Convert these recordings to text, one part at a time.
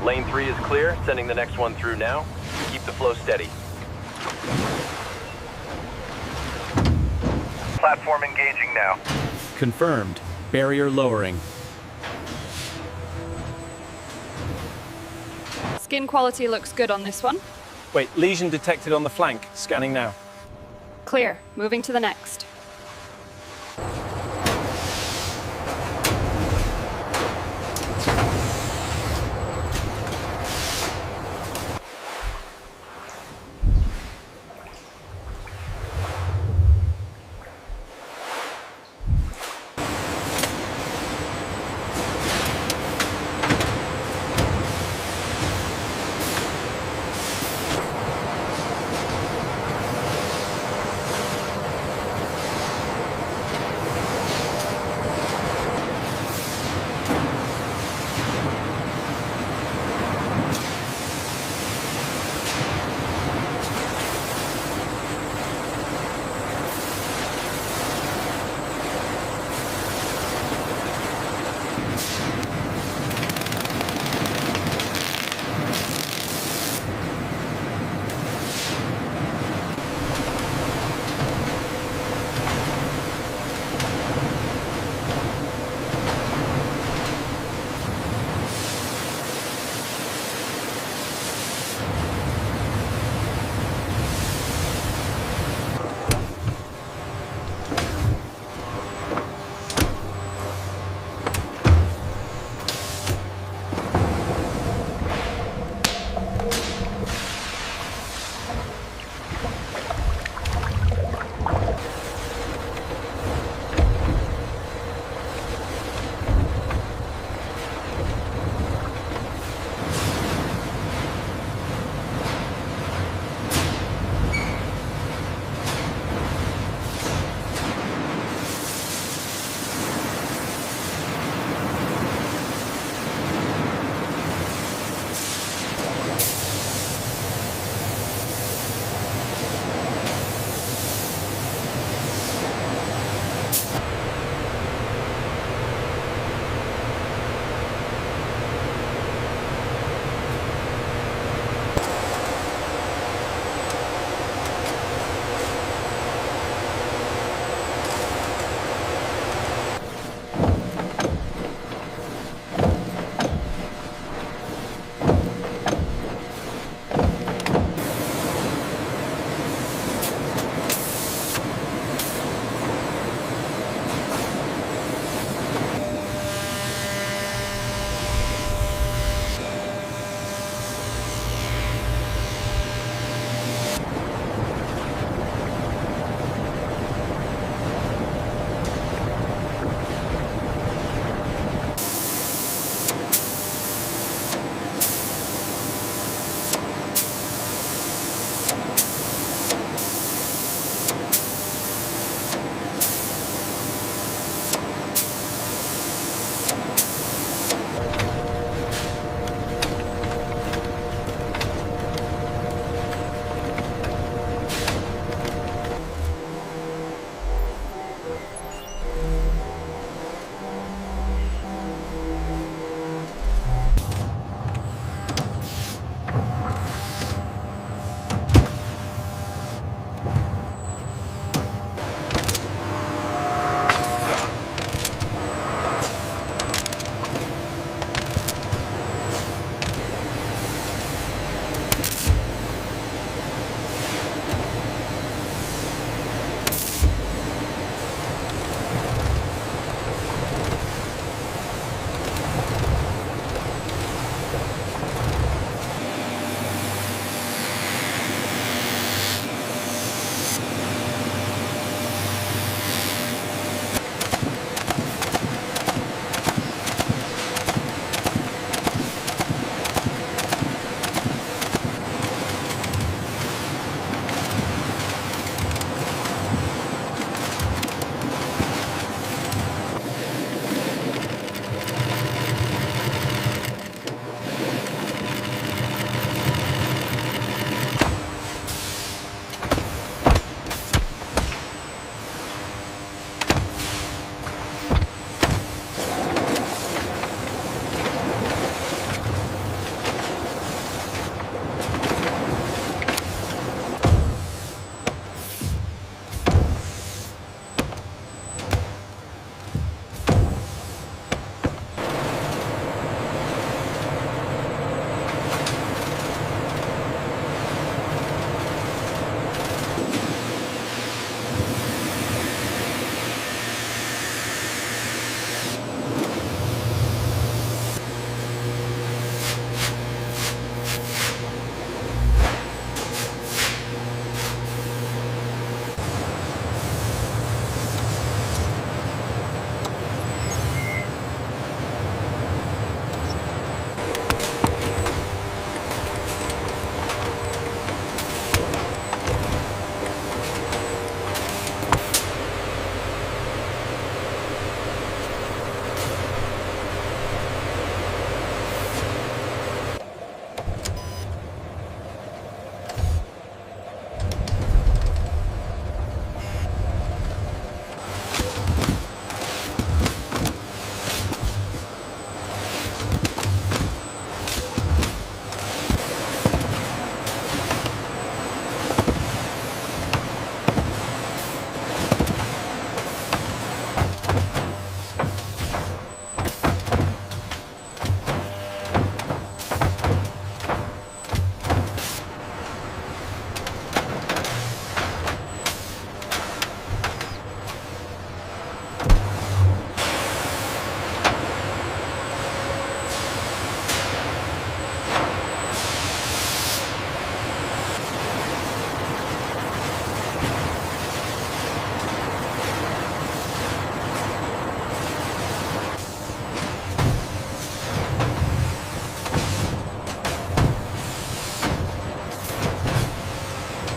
Lane 3 is clear, sending the next one through now. Keep the flow steady. Platform engaging now. Confirmed. Barrier lowering. Skin quality looks good on this one. Wait, lesion detected on the flank. Scanning now. Clear. Moving to the next.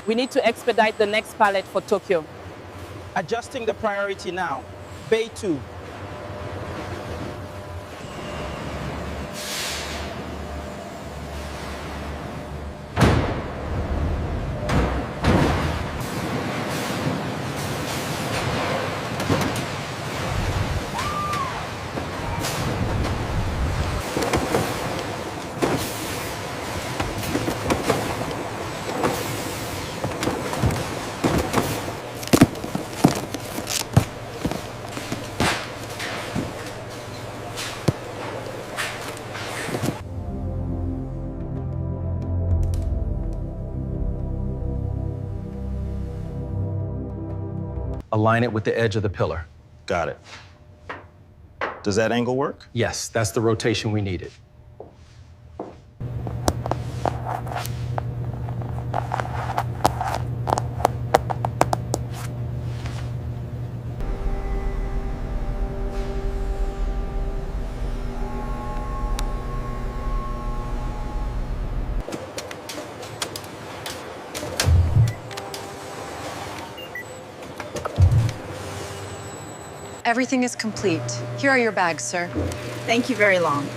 We need to expedite the next pallet for Tokyo. Adjusting the priority now. Bay 2. Align it with the edge of the pillar. Got it. Does that angle work? Yes, that's the rotation we needed. Everything is complete. Here are your bags, sir. Thank you very long.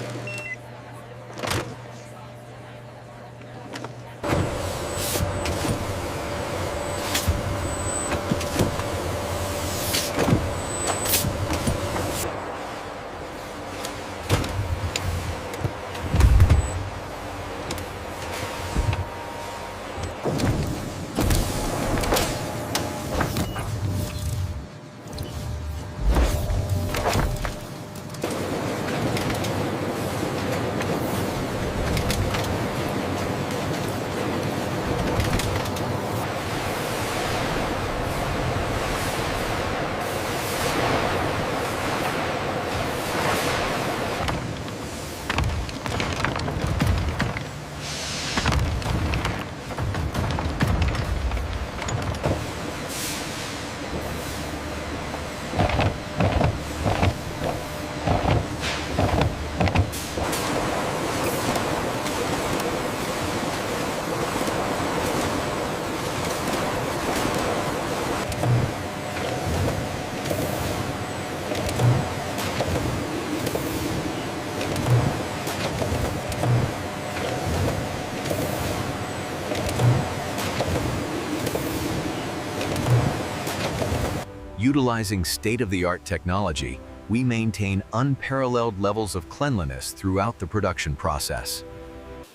Utilizing state-of-the-art technology, we maintain unparalleled levels of cleanliness throughout the production process.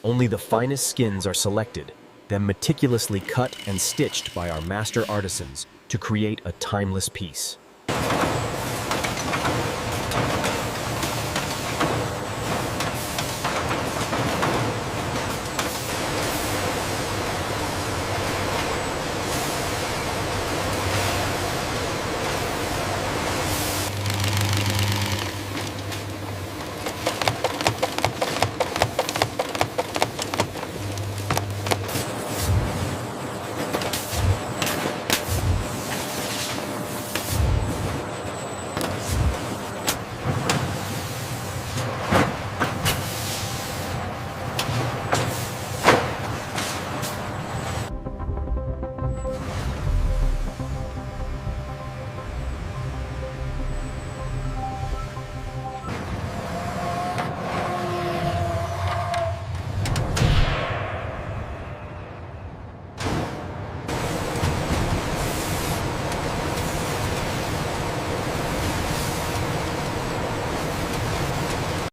Only the finest skins are selected, then meticulously cut and stitched by our master artisans to create a timeless piece.